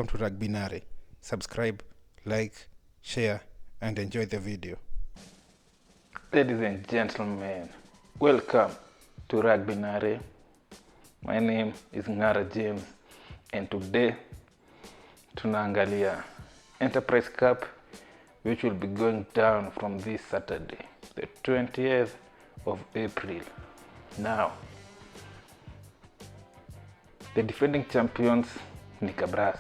Welcome to Rugby Nare. Subscribe, like, share, and enjoy the video. Ladies and gentlemen, welcome to Rugby Nare. My name is Ngara James, and today tunaangalia Enterprise Cup, which will be going down from this Saturday, the 20th of April. Now, the defending champions ni Cabras.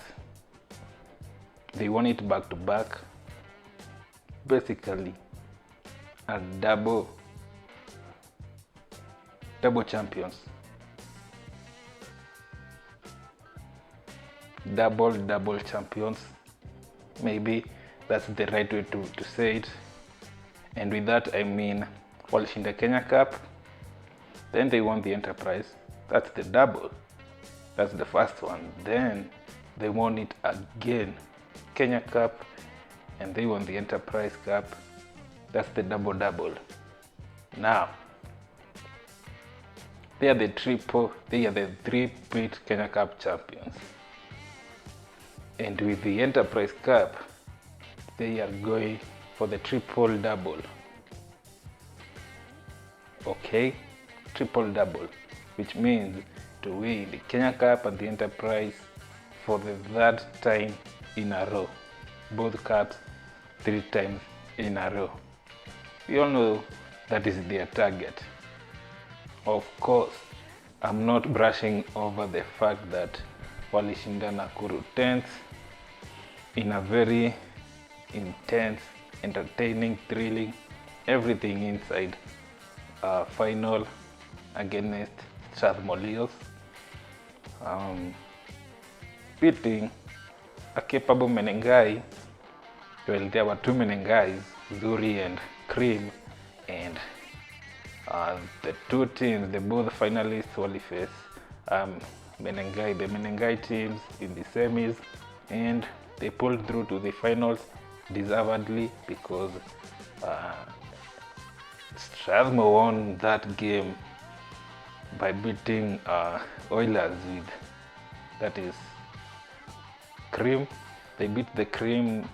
They won it back to back. Basically, are double champions. Double champions. Maybe that's the right way to say it. And with that I mean walishinda Kenya Cup, then they won the Enterprise. That's the double. That's the first one. Then they won it again, Kenya Cup, and they won the Enterprise Cup. That's the double. Now, they are the three-peat Kenya Cup champions. And with the Enterprise Cup, they are going for the triple-double. Okay? Triple-double, which means to win the Kenya Cup and the Enterprise for the third time in a row. Both cups 3 times in a row. We all know that is their target. Of course, I'm not brushing over the fact that walishinda Nakuru 10th in a very intense, entertaining, thrilling, everything inside final against Strathmore. Beating a capable Menengai. Well, there were 2 Menengais, Zuri and Cream, and the 2 teams, the both finalists, will face the Menengai teams in the semis, and they pulled through to the finals deservedly because Strathmore won that game by beating Oilers with, that is, Cream. They beat the Cream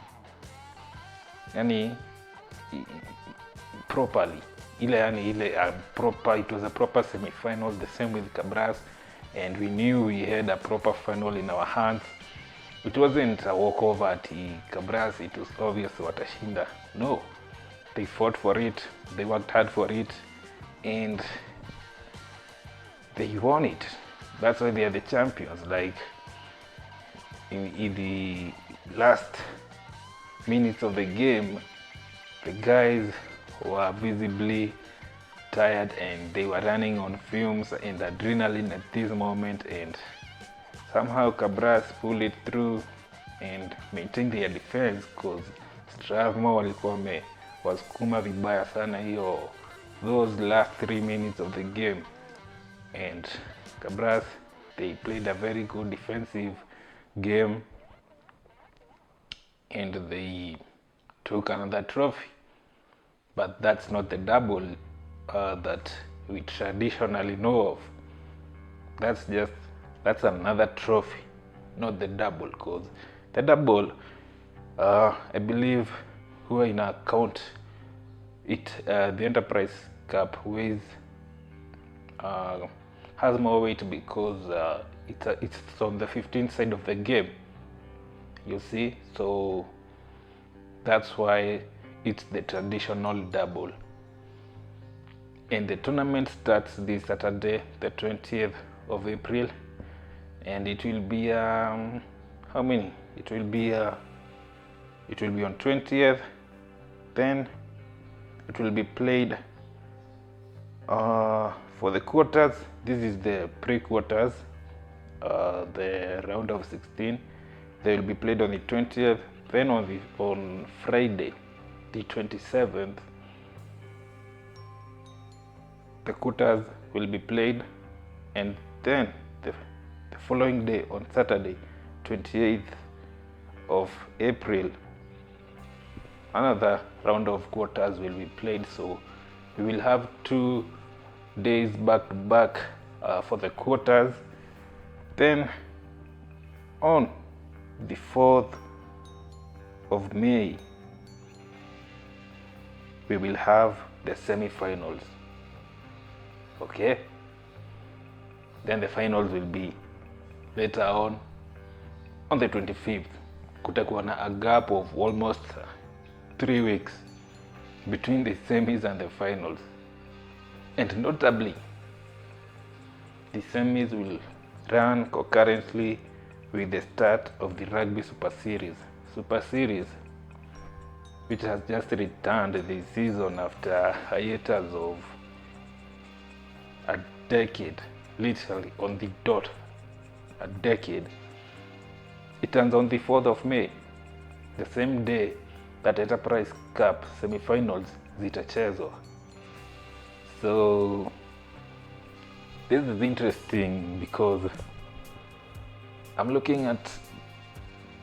properly. It was a proper semi-final, the same with Cabras, and we knew we had a proper final in our hands. It wasn't a walkover at Cabras, it was obvious watashinda. No, they fought for it, they worked hard for it, and they won it. That's why they are the champions. Like in the last minutes of the game, the guys were visibly tired and they were running on fumes and adrenaline at this moment, and somehow Cabras pulled it through and maintained their defense, because Strathmore walikuwa wasukuma vibaya sana those last 3 minutes of the game, and Cabras, they played a very good defensive game and they took another trophy. But that's not the double that we traditionally know of. That's another trophy, not the double, because the double, I believe, who are in account it, the Enterprise Cup has more weight because it's on the 15th side of the game, you see, so that's why it's the traditional double. And the tournament starts this Saturday, the 20th of April, and it will be how many? It will be on 20th. Then it will be played for the quarters. This is the pre-quarters, the round of 16. They will be played on the 20th. Then on Friday, the 27th, the quarters will be played, and then the following day, on Saturday, 28th of April, another round of quarters will be played. So we will have 2 days back to back for the quarters. Then on the 4th of May, we will have the semi-finals. Okay? Then the finals will be later on the 25th. Kutakuwa na a gap of almost 3 weeks between the semis and the finals. And notably, the semis will run concurrently with the start of the Rugby Super Series. Super Series, which has just returned this season after hiatus of a decade, literally on the dot, a decade. It ends on the 4th of May, the same day that Enterprise Cup semi-finals zitachezwa. So this is interesting because I'm looking at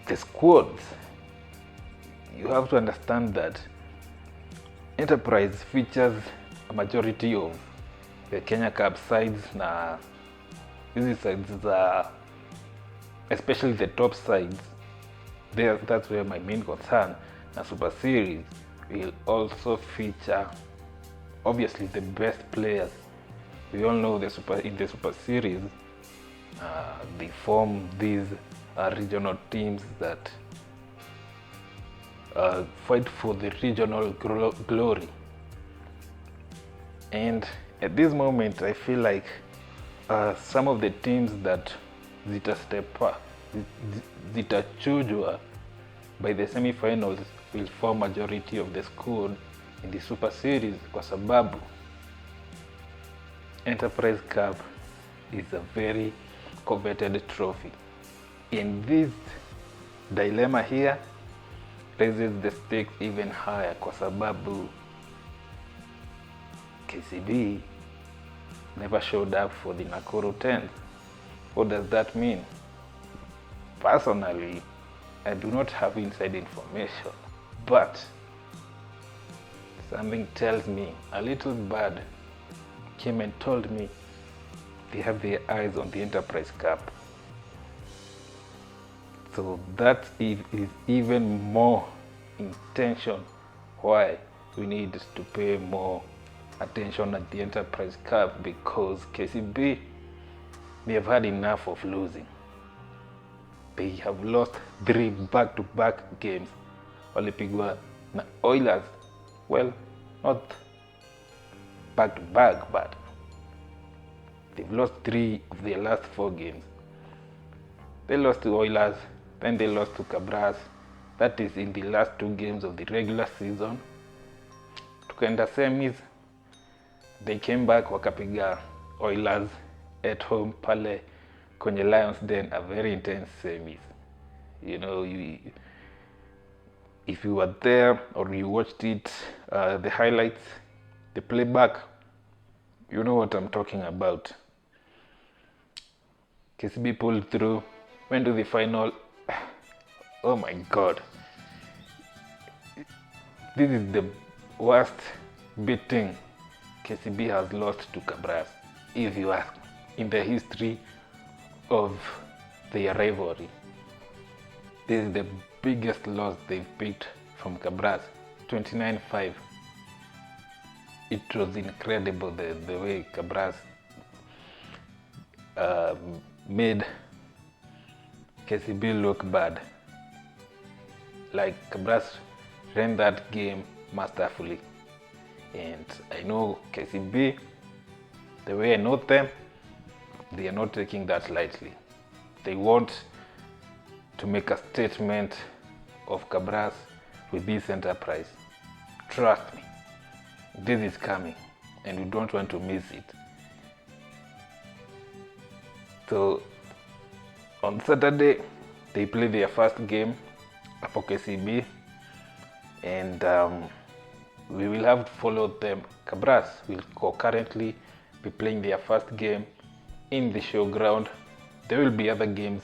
the squads. You have to understand that Enterprise features a majority of the Kenya Cup sides. Na these sides are, especially the top sides, that's where my main concern. Na Super Series will also feature obviously the best players. We all know in the Super Series, they form these regional teams that fight for the regional glory. And at this moment, I feel like some of the teams that zitachujwa by the semi-finals will form majority of the squad in the Super Series, kwa sababu Enterprise Cup is a very coveted trophy. And this dilemma here raises the stakes even higher, kwa sababu KCB never showed up for the Nakuru 10th. What does that mean? Personally, I do not have inside information, but something tells me, a little bird came and told me they have their eyes on the Enterprise Cup. So that is even more intention why we need to pay more attention at the Enterprise Cup, because KCB, they have had enough of losing. They have lost 3 back-to-back games. Walipigwa na Oilers. Well, not back-to-back, but they've lost 3 of their last 4 games. They lost to Oilers, then they lost to Cabras. That is in the last 2 games of the regular season. Tukaenda semis, they came back wakapiga Oilers at home pale kwenye Lions Den, a very intense semis. You know, if you were there or you watched it, the highlights, the playback, you know what I'm talking about. KCB pulled through, went to the final. Oh my God. This is the worst beating KCB has lost to Cabras, if you ask, in the history of their rivalry. This is the biggest loss they've picked from Cabras, 29-5. It was incredible the way Cabras made KCB look bad. Like, Cabras ran that game masterfully. And I know KCB, the way I know them, they are not taking that lightly. They want to make a statement of Cabras with this Enterprise. Trust me, this is coming and you don't want to miss it. So on Saturday, they play their first game for KCB, and we will have to follow them. Cabras will concurrently be playing their first game in the showground. There will be other games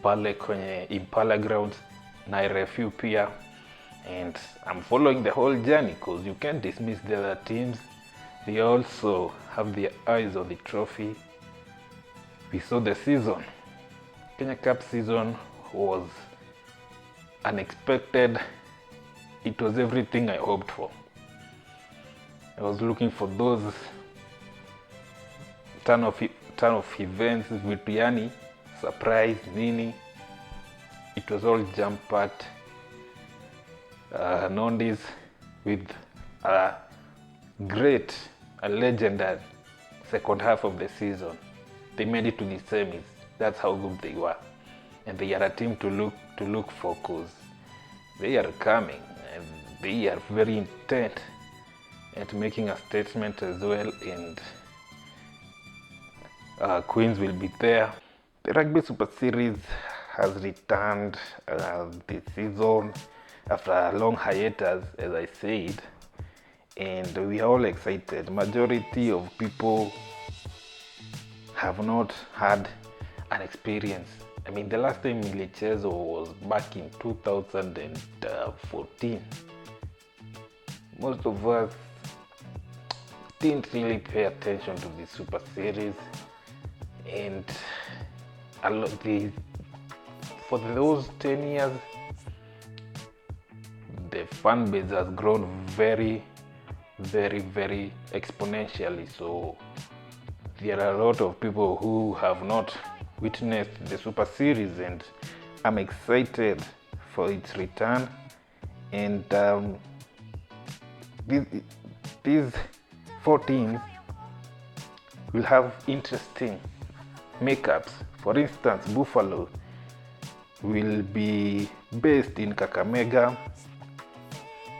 pale kwenye Impala grounds na RFU pia, and I'm following the whole journey because you can't dismiss the other teams. They also have their eyes on the trophy. We saw the season. Kenya Cup season was unexpected. It was everything I hoped for. I was looking for those turn of events, vitu yani surprise nini. It was all jam-packed. Nondis with a great, a legendary second half of the season. They made it to the semis. That's how good they were, and they are a team to look for, cause they are coming and they are very intent at making a statement as well. And Queens will be there. The Rugby Super Series has returned this season after a long hiatus, as I said, and we are all excited. Majority of people have not had an experience. I mean, the last time Milichezo was back in 2014. Most of us didn't really pay attention to the Super Series, and for those 10 years, the fan base has grown very, very, very exponentially. So there are a lot of people who have not witnessed the Super Series, and I'm excited for its return. And these 4 teams will have interesting makeups. For instance, Buffalo will be based in Kakamega,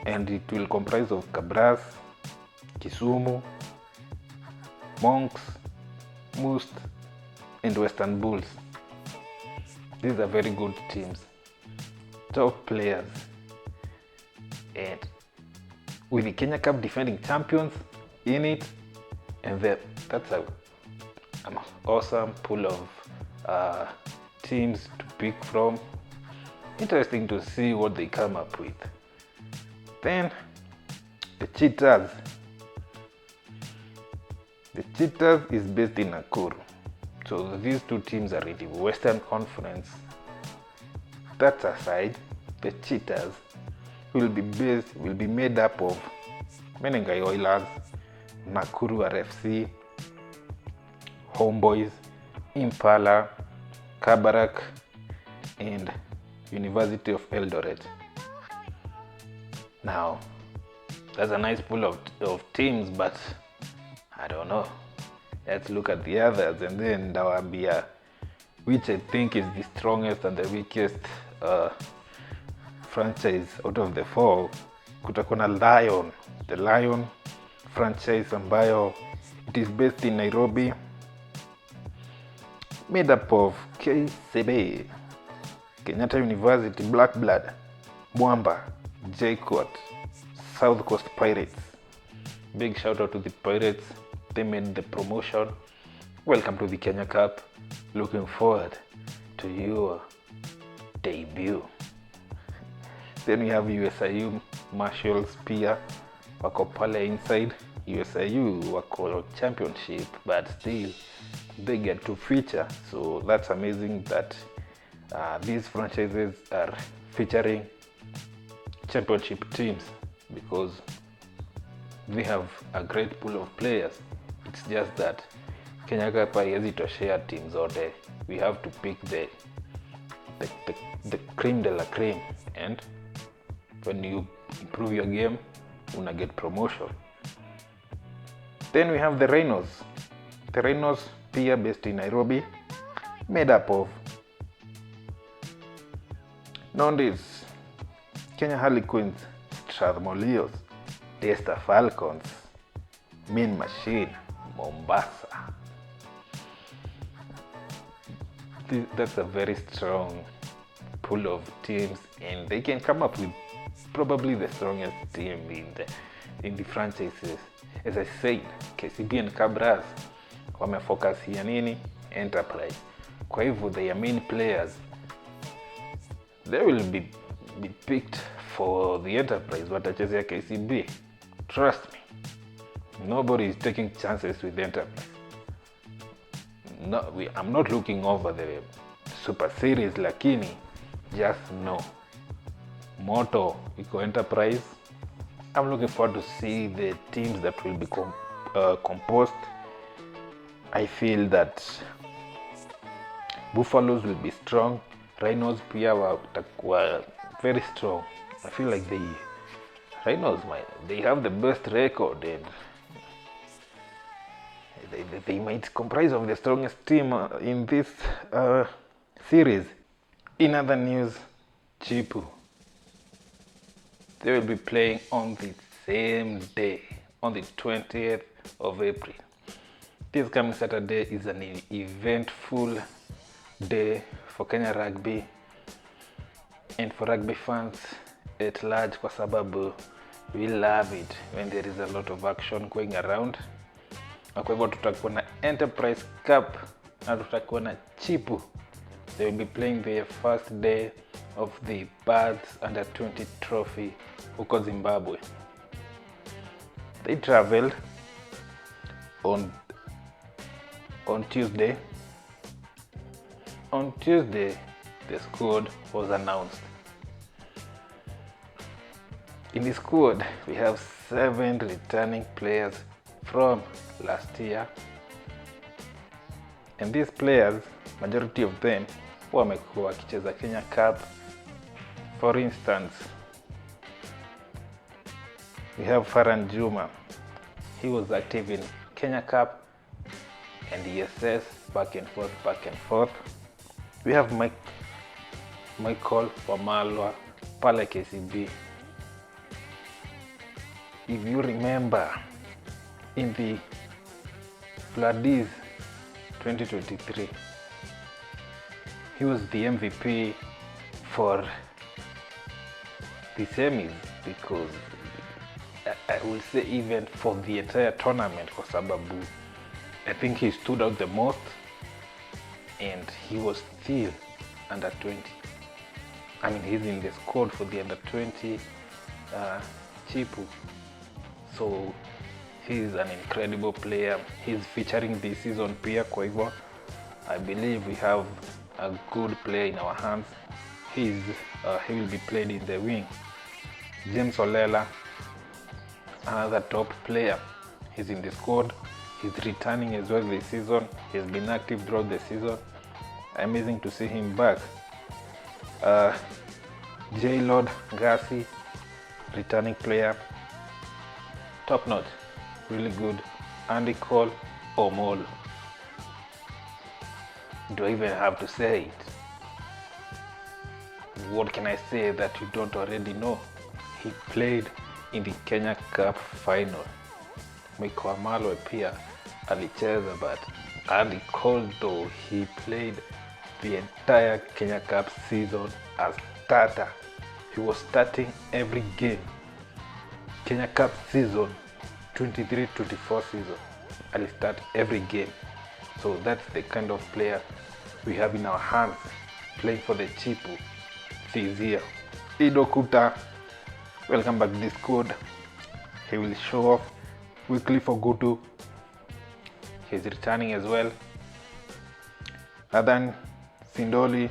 and it will comprise of Kabras, Kisumu, Monks, Moose, and Western Bulls. These are very good teams, top players, and with the Kenya Cup defending champions in it, and that's an awesome pool of teams to pick from. Interesting to see what they come up with. Then the Cheetahs. The Cheetahs is based in Nakuru. So these 2 teams are in the Western Conference. That aside, the Cheetahs will be made up of Menengai Oilers, Nakuru RFC, Homeboys, Impala, Kabarak, and University of Eldoret. Now, that's a nice pool of teams, but I don't know. Let's look at the others, and then Dawabia, which I think is the strongest and the weakest franchise out of the 4. Kutakona Lion, the Lion franchise ambayo it is based in Nairobi, made up of KCB, Kenyatta University, Black Blood, Mwamba, JKUAT, South Coast Pirates. Big shout out to the Pirates. They made the promotion. Welcome to the Kenya Cup. Looking forward to your debut. Then we have USIU, Marshall Spear, wako pale inside. USIU wako championship, but still they get to feature. So that's amazing that these franchises are featuring championship teams, because we have a great pool of players. It's just that Kenya Cup haiwezi toshea teams zote. We have to pick the cream de la cream, and when you improve your game, una get promotion. Then we have the Rhinos. The Rhinos, pia based in Nairobi, made up of Nondis, Kenya Harlequins, Strathmore, Daystar Falcons, Mean Machine, Mombasa. That's a very strong pool of teams, and they can come up with probably the strongest team in the franchises. As I said, KCB and Cabras wamefocus ya nini? Enterprise. Kwa hivyo their main players, they will be picked for the Enterprise, watachezea KCB. Trust me, nobody is taking chances with the Enterprise. No, I'm not looking over the Super Series, lakini just know Moto iko Enterprise. I'm looking forward to see the teams that will be composed. I feel that Buffaloes will be strong. Rhinos pia watakuwa very strong. I feel like Rhinos they have the best record, and they might comprise of the strongest team in this series. In other news, Chipu, they will be playing on the same day, on the 20th of April. This coming Saturday is an eventful day for Kenya Rugby and for rugby fans at large, kwa sababu we love it when there is a lot of action going around. Na kwa hivyo tutakuwa na Enterprise Cup na tutakuwa na Chipu. They will be playing their first day of the Birds Under 20 trophy huko Zimbabwe. They traveled on Tuesday. On Tuesday, the squad was announced. In the squad, we have 7 returning players from last year. And these players, majority of them, wamekuwa wakicheza Kenya Cup. For instance, we have Faran Juma. He was active in Kenya Cup and ESS, back and forth. We have Michael Wamalwa, pale KCB. If you remember, in the Floodies 2023, he was the MVP for the semis, because I will say even for the entire tournament, kwa sababu I think he stood out the most, and he was still under 20. I mean, he's in the squad for the under 20 Chipu. So he's an incredible player. He's featuring this season pia, kwa hivyo I believe we have a good player in our hands. He will be played in the wing. James Olela, another top player, he's in the squad. He's returning as well this season. He's been active throughout the season. Amazing to see him back. J. Lord Ngasi, returning player, top notch, really good. Andy Cole Omolo. Do I even have to say it? What can I say that you don't already know? He played in the Kenya Cup final. Michael Wamalwa pia alicheza, but Andy Cole, though, he played the entire Kenya Cup season as starter. He was starting every game. Kenya Cup season 23-24 season, I'll start every game. So that's the kind of player we have in our hands playing for the Chipu this year. Ido Kuta, welcome back to the squad. He will show off weekly for Gutu. He's returning as well. Nathan Sindoli,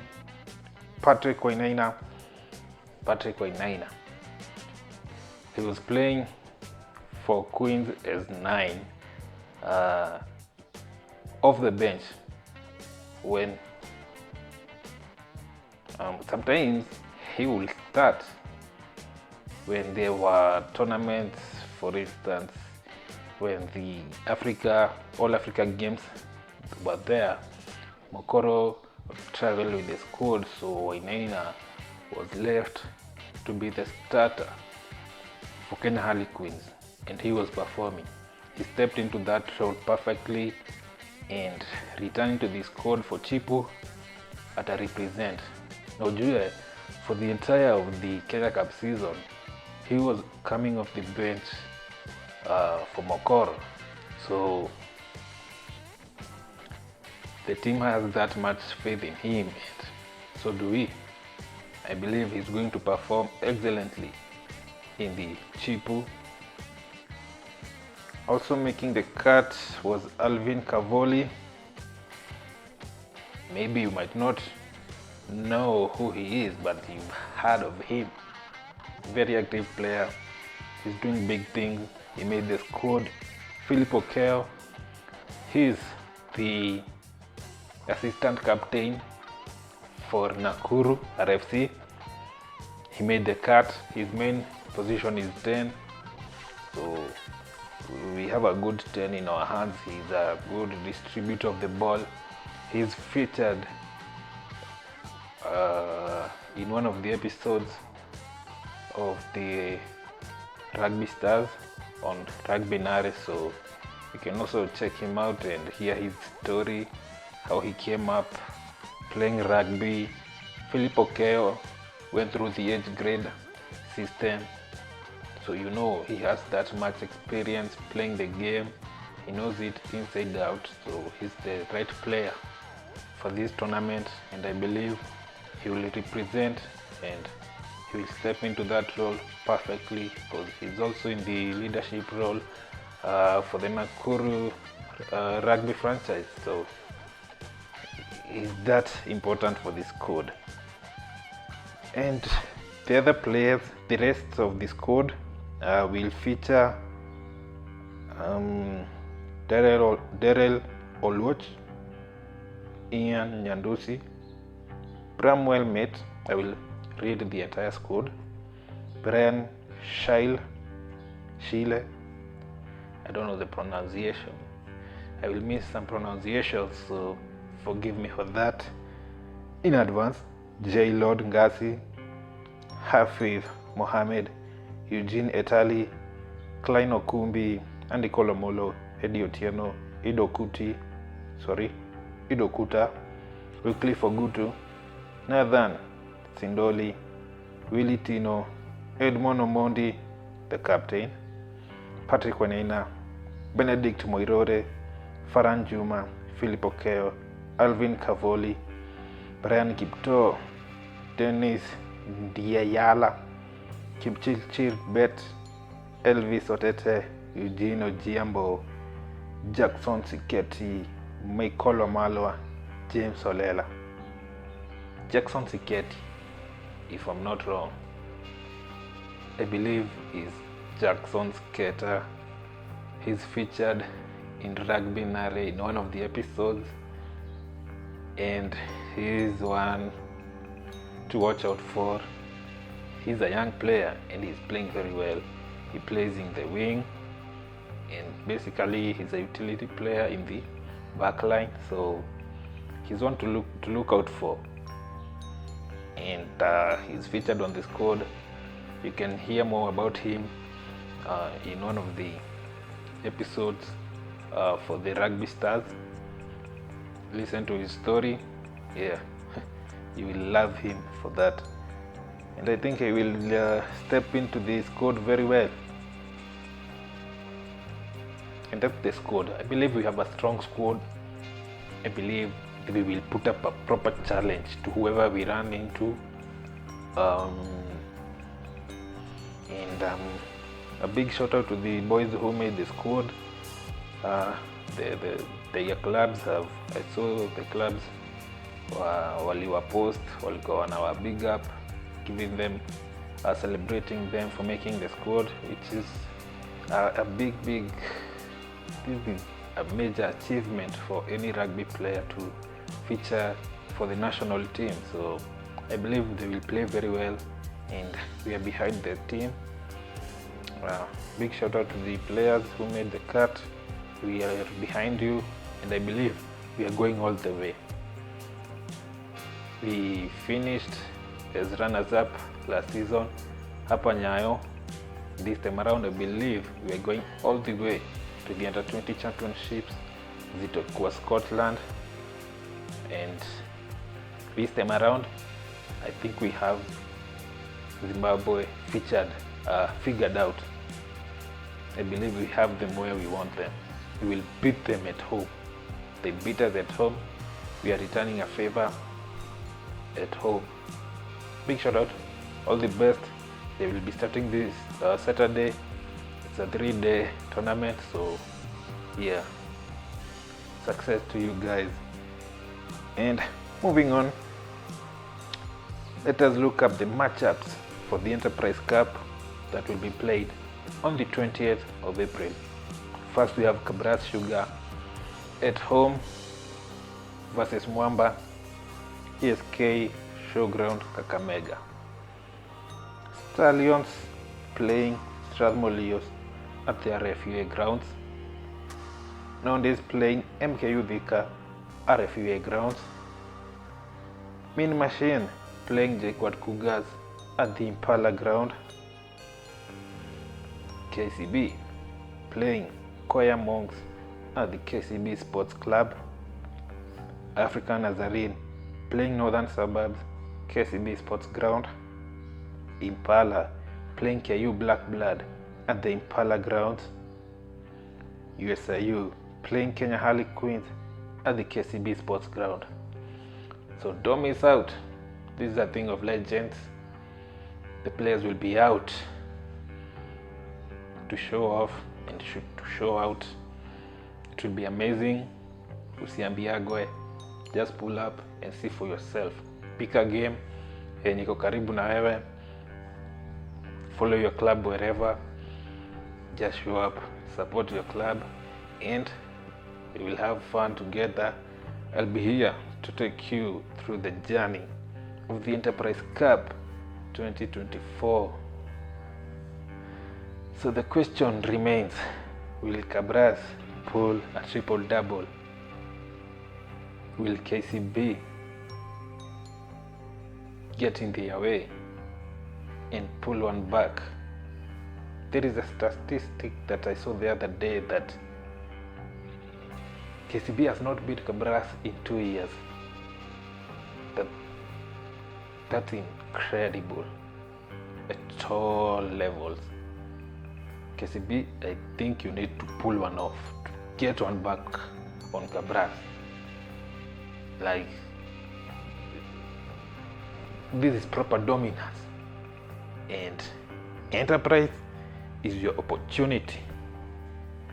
Patrick Wainaina. He was playing for Queens as 9 off the bench when sometimes he will start when there were tournaments. For instance, when the All Africa games were there, Mokoro traveled with the squad, so Wainaina was left to be the starter for Kenya Harlequins, and he was performing. He stepped into that role perfectly and returned to the squad for Chipu at a represent. Now, for the entire of the Kenya Cup season, he was coming off the bench for Mokoro. So the team has that much faith in him, and so do we. I believe he's going to perform excellently in the Chipu. Also making the cut was Alvin Cavoli. Maybe you might not know who he is, but you've heard of him. very active player. He's doing big things. He made the squad. Philip Okeo, he's the assistant captain for Nakuru RFC. He made the cut. His main position is 10. So we have a good 10 in our hands. He's a good distributor of the ball. He's featured in one of the episodes of the Rugby Stars on Rugby Nare, so you can also check him out and hear his story, how he came up playing rugby. Philip Okeo went through the age grade system, so you know he has that much experience playing the game. He knows it inside out, so he's the right player for this tournament, and I believe he will represent and he will step into that role perfectly, because he's also in the leadership role for the Nakuru rugby franchise, so he's that important for this squad. And the other players, the rest of the squad will feature Daryl Olwoch, Ian Nyandusi, Bramwell Mate. I will read the entire squad. Brian Shile, I don't know the pronunciation. I will miss some pronunciations, so forgive me for that in advance. J. Lord Ngasi, Hafiz Mohammed, Eugene Etali, Klein Okumbi, Andy Kolomolo, Eddie Otieno, Ido Kuta, Wycliffe Ogutu, Nathan Sindoli, Willie Tino, Edmond Omondi, the captain, Patrick Waneina, Benedict Moirore, Faran Juma, Philip Okeo, Alvin Cavoli, Brian Kipto, Dennis Diayala, Kipchilchir Bet, Elvis Otete, Eugene Ojiambo, Jackson Siketi, Michael Omalwa, James Olela. Jackson Siketi, if I'm not wrong, I believe is Jackson skater. He's featured in Rugby Nare in one of the episodes, and he's one to watch out for. He's a young player and he's playing very well. He plays in the wing, and basically he's a utility player in the back line, so he's one to look out for. And he's featured on the squad. You can hear more about him in one of the episodes for the Rugby Stars. Listen to his story. Yeah, you will love him for that. And I think he will step into the squad very well. And that's the squad. I believe we have a strong squad. I believe we will put up a proper challenge to whoever we run into. And a big shout out to the boys who made the squad. The clubs have, I saw the clubs waliwa post, walikuwa wanawa big up, giving them, celebrating them for making the squad, which is a major achievement for any rugby player to feature for the national team. So I believe they will play very well, and we are behind the team. Big shout out to the players who made the cut. We are behind you, and I believe we are going all the way. We finished as runners-up last season, hapa Nyayo. This time around, I believe we are going all the way to the Under-20 Championships, zitakuwa Scotland, and this time around, I think we have Zimbabwe figured out. I believe we have them where we want them. We will beat them at home. They beat us at home. We are returning a favor at home. Big shout out, all the best. They will be starting this Saturday. It's a 3-day tournament, so yeah, success to you guys. And moving on, let us look up the matchups for the Enterprise Cup that will be played on the 20th of April. First we have Kabras Sugar at home versus Mwamba ESK Showground Kakamega. Stallions playing Strathmore Leos at their RFUA grounds. Nowadays playing MKU Thika RFUA grounds. Mean Machine playing Jquat Cougars at the Impala ground. KCB playing Koya Monks at the KCB Sports Club. African Nazarene playing Northern Suburbs KCB Sports Ground. Impala playing KU Black Blood at the Impala grounds. USIU playing Kenya Harlequins at the KCB Sports Ground. So don't miss out. This is a thing of legends. The players will be out to show off and to show out. It will be amazing. Usiambiagwe. Just pull up and see for yourself. Pick a game yenye iko karibu na wewe. Follow your club wherever. Just show up, support your club, and we will have fun together. I'll be here to take you through the journey of the Enterprise Cup 2024. So the question remains, will Kabras pull a triple-double? Will KCB get in their way and pull one back? There is a statistic that I saw the other day that KCB has not beat Kabras in 2 years. That's incredible at all levels. KCB, I think you need to pull one off, to get one back on Kabras. Like, this is proper dominance, and Enterprise is your opportunity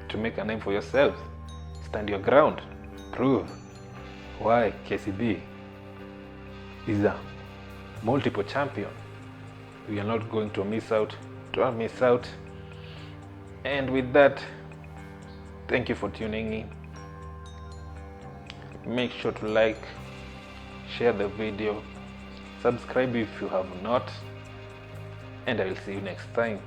to make a name for yourselves. Stand your ground, prove why KCB is a multiple champion. We are not going to miss out. Don't miss out. And with that, thank you for tuning in. Make sure to like, share the video, subscribe if you have not, and I will see you next time.